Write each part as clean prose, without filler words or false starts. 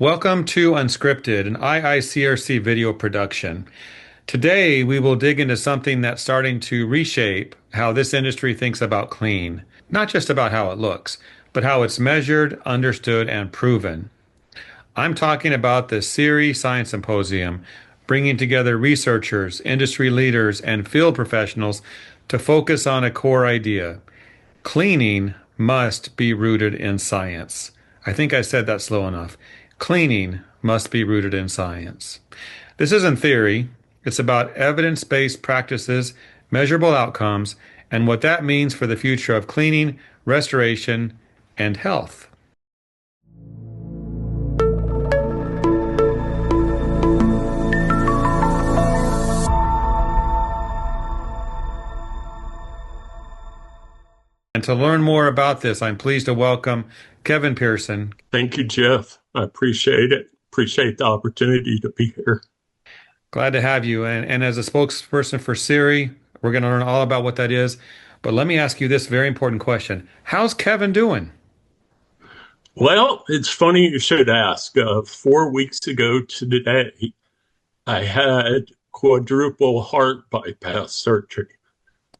Welcome to Unscripted, an IICRC video production. Today, we will dig into something that's starting to reshape how this industry thinks about clean. Not just about how it looks, but how it's measured, understood, and proven. I'm talking about the CIRI Science Symposium, bringing together researchers, industry leaders, and field professionals to focus on a core idea. Cleaning must be rooted in science. I think I said that slow enough. Cleaning must be rooted in science. This isn't theory. It's about evidence-based practices, measurable outcomes, and what that means for the future of cleaning, restoration, and health. And to learn more about this, I'm pleased to welcome Kevin Pearson. Thank you, Jeff. I appreciate it. Appreciate the opportunity to be here. Glad to have you. And as a spokesperson for CIRI, we're going to learn all about what that is. But let me ask you this very important question. How's Kevin doing? Well, it's funny you should ask. 4 weeks ago to today, I had quadruple heart bypass surgery.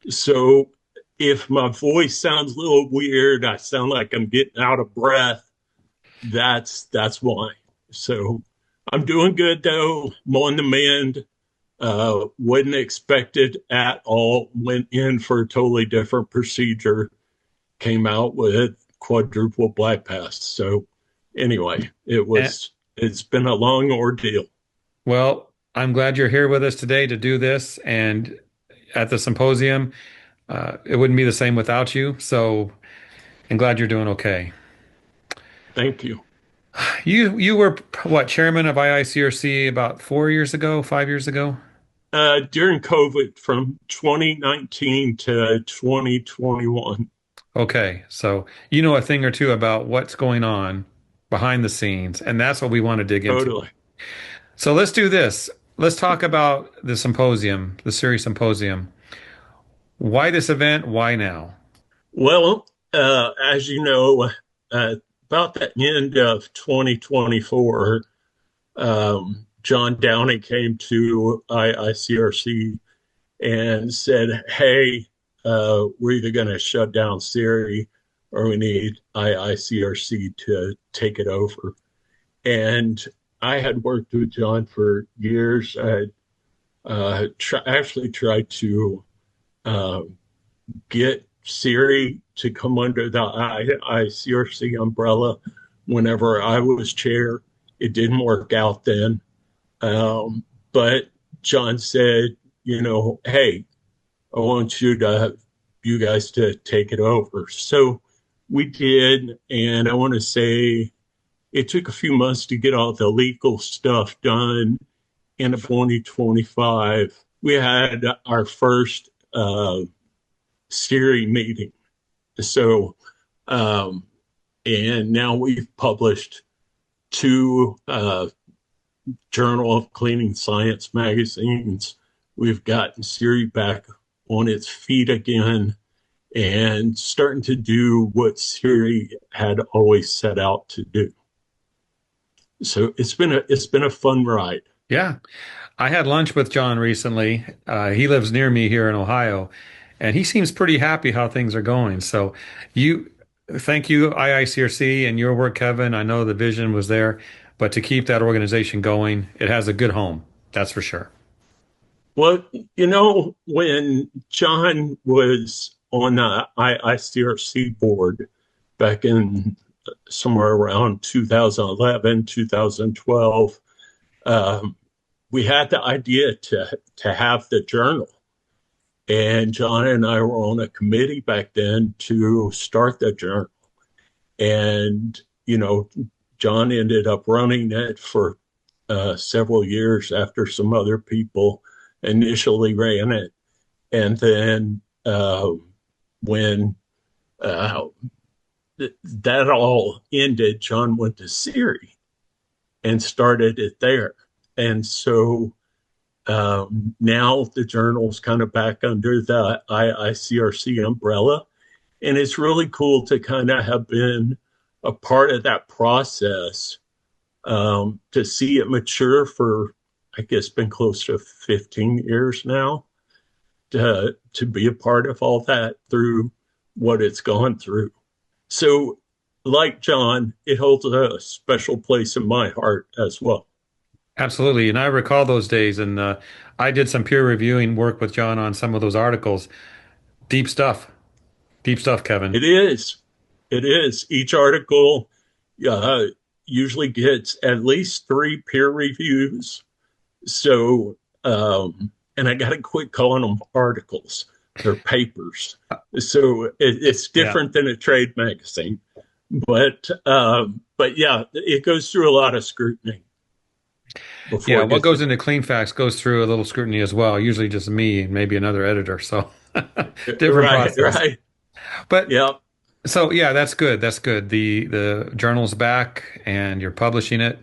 So if my voice sounds a little weird, I sound like I'm getting out of breath, that's why. So I'm doing good though. I'm on the mend. Wasn't expected at all. Went in for a totally different procedure. Came out with quadruple bypass. So anyway, it's been a long ordeal. Well, I'm glad you're here with us today to do this. And at the symposium, it wouldn't be the same without you. So I'm glad you're doing okay. Thank you. You were what, chairman of IICRC about 4 years ago, 5 years ago? During COVID from 2019 to 2021. Okay, so you know a thing or two about what's going on behind the scenes, and that's what we want to dig into. Totally. So let's do this. Let's talk about the symposium, the CIRI Symposium. Why this event? Why now? Well, as you know, about the end of 2024, John Downey came to IICRC and said, hey, we're either going to shut down CIRI or we need IICRC to take it over. And I had worked with John for years. I actually tried to get CIRI to come under the IICRC umbrella whenever I was chair. It didn't work out then. But John said, hey, I want you guys to take it over. So we did. And I want to say it took a few months to get all the legal stuff done. In 2025, we had our first CIRI meeting. So, and now we've published two Journal of Cleaning Science magazines. We've gotten CIRI back on its feet again and starting to do what CIRI had always set out to do. So it's been a fun ride. Yeah, I had lunch with John recently. He lives near me here in Ohio, and he seems pretty happy how things are going. So thank you, IICRC, and your work, Kevin. I know the vision was there, but to keep that organization going, it has a good home. That's for sure. Well, when John was on the IICRC board back in somewhere around 2011, 2012, we had the idea to have the journal. And John and I were on a committee back then to start the journal. And, John ended up running it for several years after some other people initially ran it. And then when that all ended, John went to CIRI and started it there. And so now the journal's kind of back under the IICRC umbrella. And it's really cool to kind of have been a part of that process to see it mature for, I guess, been close to 15 years now, to be a part of all that through what it's gone through. So, like John, it holds a special place in my heart as well. Absolutely. And I recall those days, and I did some peer reviewing work with John on some of those articles. Deep stuff. Deep stuff, Kevin. It is. It is. Each article uh, usually gets at least three peer reviews. So, and I got to quit calling them articles. They're papers. So it's Yeah. different than a trade magazine. But yeah, it goes through a lot of scrutiny Yeah. before it What gets. goes into Cleanfax goes through a little scrutiny as well, usually just me and maybe another editor. So different Right, process. right. But Yeah. so yeah, that's good. That's good. The journal's back and you're publishing it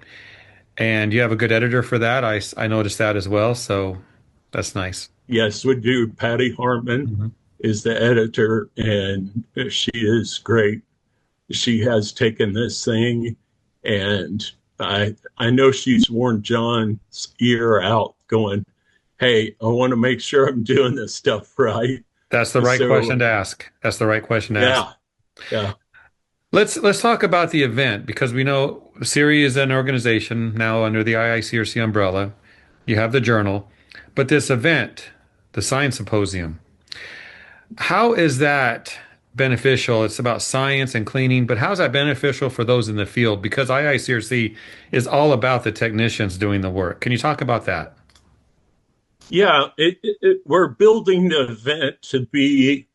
and you have a good editor for that. I noticed that as well. So that's nice. Yes, we do. Patty Harmon Mhm. is the editor, and she is great. She has taken this thing, and I know she's worn John's ear out, going, "Hey, I want to make sure I'm doing this stuff right." That's the right question So to ask. That's the right question to ask. yeah, yeah, Let's talk about the event because we know CIRI is an organization now under the IICRC umbrella. You have the journal, but this event, the Science Symposium, how is that beneficial? It's about science and cleaning, but how is that beneficial for those in the field? Because IICRC is all about the technicians doing the work. Can you talk about that? yeah. We're building the event to be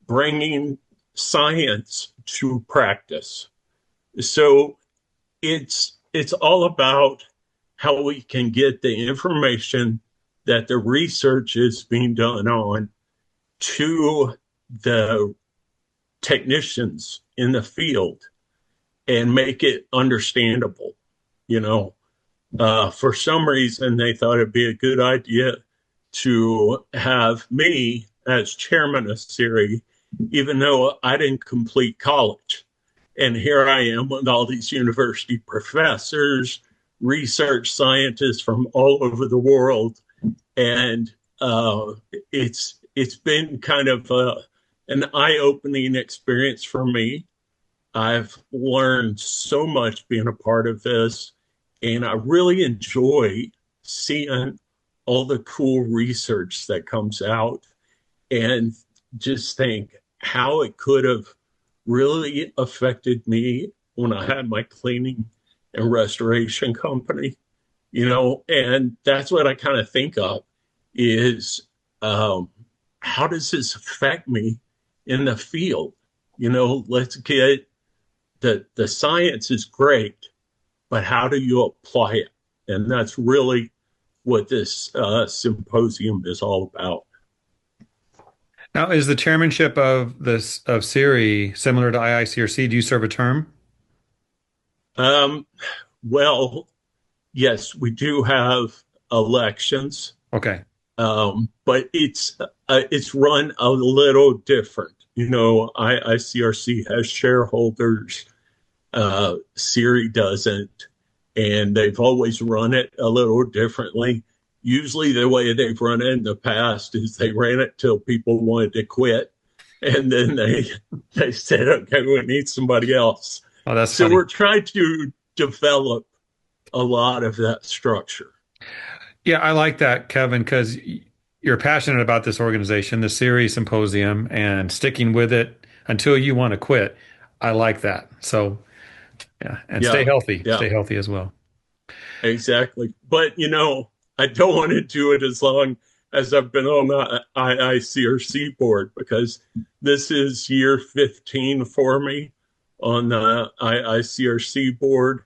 bringing science to practice. So it's all about how we can get the information that the research is being done on to the technicians in the field and make it understandable. You know, for some reason, they thought it'd be a good idea to have me as chairman of CIRI, even though I didn't complete college. And here I am with all these university professors, research scientists from all over the world, and it's been kind of an eye-opening experience for me. I've learned so much being a part of this, and I really enjoy seeing all the cool research that comes out and just think how it could have really affected me when I had my cleaning and restoration company, and that's what I kind of think of is how does this affect me in the field? Let's get the science is great, but how do you apply it? And that's really what this symposium is all about. Now, is the chairmanship of CIRI similar to IICRC? Do you serve a term? Um, well, yes, we do have elections, Okay. but it's run a little different. IICRC has shareholders, CIRI doesn't, and they've always run it a little differently. Usually, the way they've run it in the past is they ran it till people wanted to quit, and then they said, "Okay, we need somebody else." Oh, that's So funny. we're trying to develop a lot of that structure. Yeah, I like that, Kevin, because you're passionate about this organization, the CIRI Symposium, and sticking with it until you want to quit. I like that. So, yeah, and stay Yeah, healthy. yeah, Stay healthy as well. exactly. But I don't want to do it as long as I've been on the IICRC board because this is year 15 for me on the IICRC board.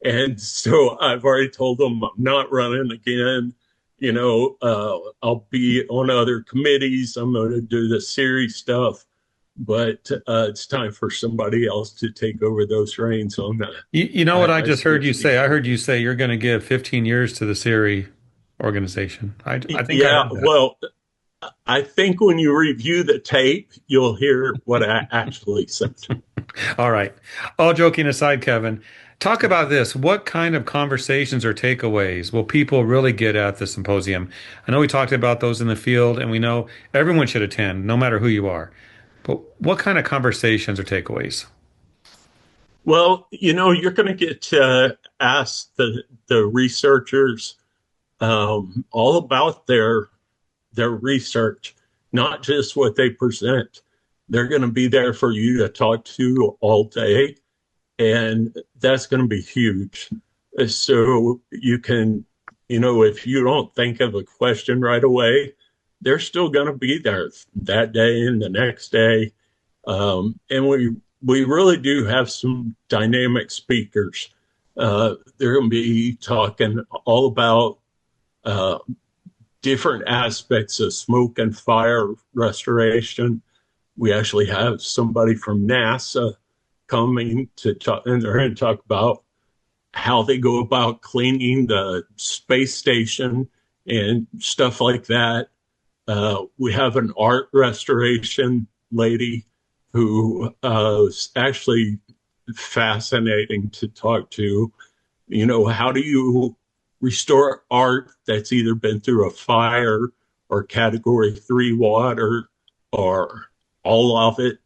And so I've already told them I'm not running again. I'll be on other committees. I'm going to do the series stuff, but it's time for somebody else to take over those reins on that. You know what I just heard you IICRC. say? I heard you say you're going to give 15 years to the CIRI organization. I think I Yeah, heard that. well, I think when you review the tape, you'll hear what I actually said. All right. All joking aside, Kevin, Talk about this. What kind of conversations or takeaways will people really get at the symposium? I know we talked about those in the field, and we know everyone should attend, no matter who you are. But what kind of conversations or takeaways? Well, you're going to get to ask the researchers all about their research, not just what they present. They're going to be there for you to talk to all day, and that's going to be huge. So you can, if you don't think of a question right away, they're still going to be there that day and the next day. And we really do have some dynamic speakers. They're going to be talking all about uh, different aspects of smoke and fire restoration. We actually have somebody from NASA coming to talk, and they're going to talk about how they go about cleaning the space station and stuff like that. We have an art restoration lady who is actually fascinating to talk to. How do you restore art that's either been through a fire or category 3 water or all of it?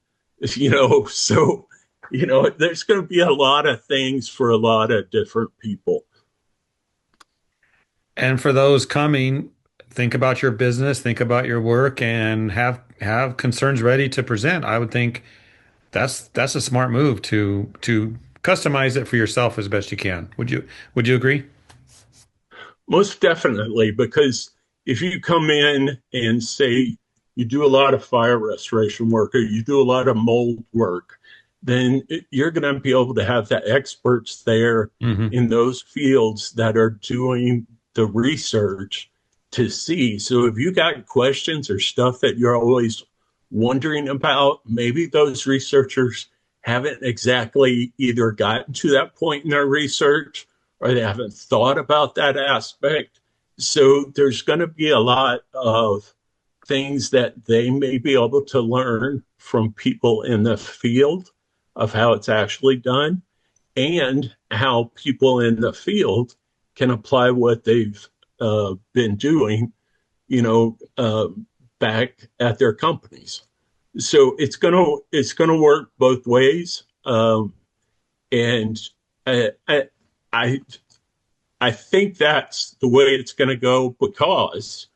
So, there's going to be a lot of things for a lot of different people. And for those coming, think about your business, think about your work, and have concerns ready to present. I would think that's a smart move to customize it for yourself as best you can. Would you agree? Most definitely, because if you come in and say you do a lot of fire restoration work or you do a lot of mold work, then you're going to be able to have the experts there Hmm. in those fields that are doing the research to see. So if you got questions or stuff that you're always wondering about, maybe those researchers haven't exactly either gotten to that point in their research or they haven't thought about that aspect. So there's going to be a lot of things that they may be able to learn from people in the field of how it's actually done and how people in the field can apply what they've been doing, you know, uh, back at their companies. So it's gonna work both ways, and I, I I think that's the way it's going to go because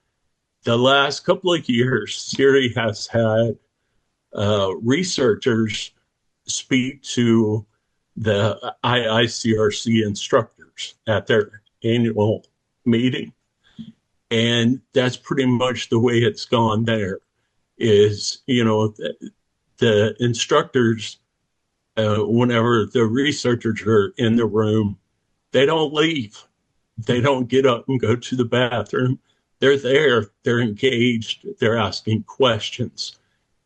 the last couple of years, CIRI has had researchers speak to the IICRC instructors at their annual meeting. And that's pretty much the way it's gone there is, the instructors, whenever the researchers are in the room, they don't leave. They don't get up and go to the bathroom. They're there, they're engaged, they're asking questions.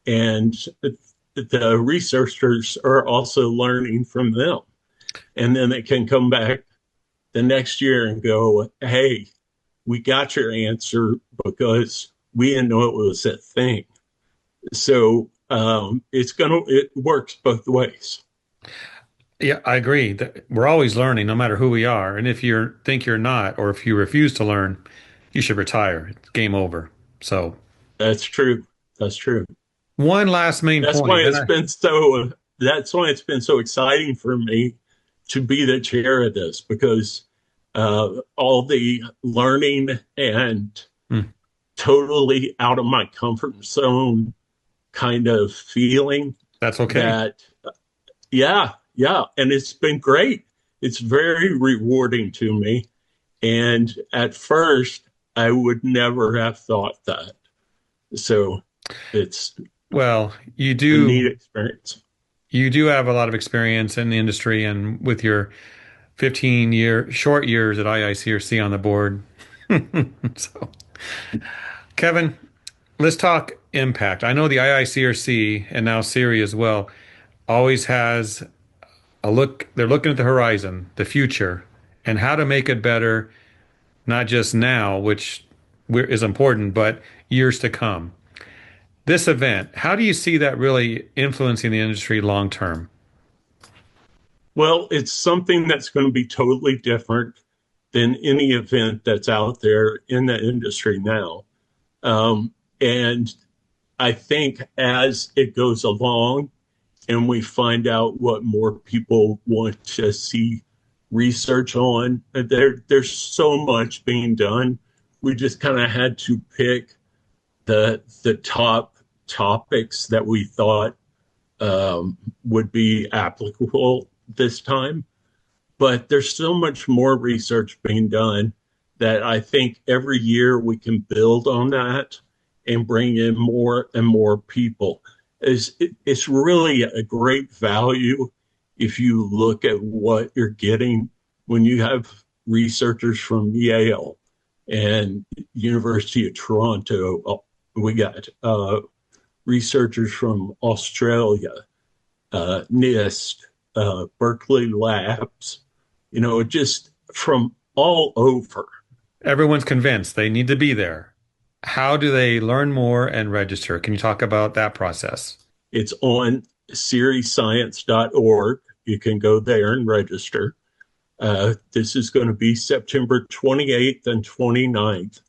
And the researchers are also learning from them. And then they can come back the next year and go, hey, we got your answer because we didn't know it was a thing. So it works both ways. Yeah, I agree that we're always learning, no matter who we are. And if you think you're not, or if you refuse to learn, you should retire. It's game over. So, That's true. That's true. one last main That's point, why and it's been so. That's why it's been so exciting for me to be the chair of this because all the learning and hmm, totally out of my comfort zone kind of feeling that's okay. that, yeah, yeah. And it's been great. It's very rewarding to me. And at first, I would never have thought that. So it's Well, a neat experience. you do have a lot of experience in the industry, and with your 15 short years at IICRC on the board. So, Kevin, let's talk impact. I know the IICRC and now CIRI as well always has a look, they're looking at the horizon, the future, and how to make it better, not just now, which is important, but years to come. This event, how do you see that really influencing the industry long term? Well, it's something that's going to be totally different than any event that's out there in the industry now. And I think as it goes along and we find out what more people want to see research on, there's so much being done. We just kind of had to pick the top topics that we thought would be applicable this time. But there's so much more research being done that I think every year we can build on that and bring in more and more people. It's really a great value if you look at what you're getting when you have researchers from Yale and University of Toronto. We got researchers from Australia, NIST, Berkeley Labs, just from all over. Everyone's convinced they need to be there. How do they learn more and register? Can you talk about that process? It's on ciriscience.org. You can go there and register. This is going to be September 28th and 29th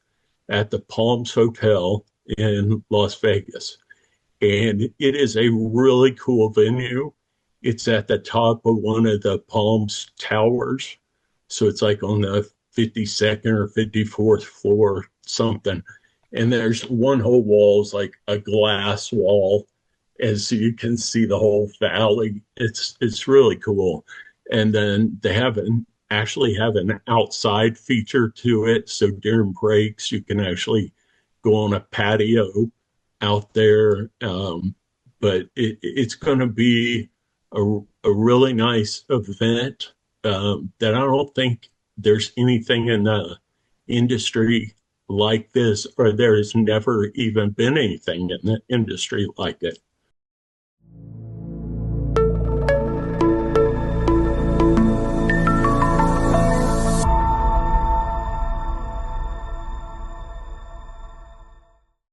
at the Palms Hotel in Las Vegas. And it is a really cool venue. It's at the top of one of the Palms Towers. So it's like on the 52nd or 54th floor, something. And there's one whole wall is like a glass wall, as you can see the whole valley. It's really cool. And then they actually have an outside feature to it. So during breaks, you can actually go on a patio out there. But it's going to be a really nice event that I don't think there's anything in the industry like this, or there has never even been anything in the industry like it.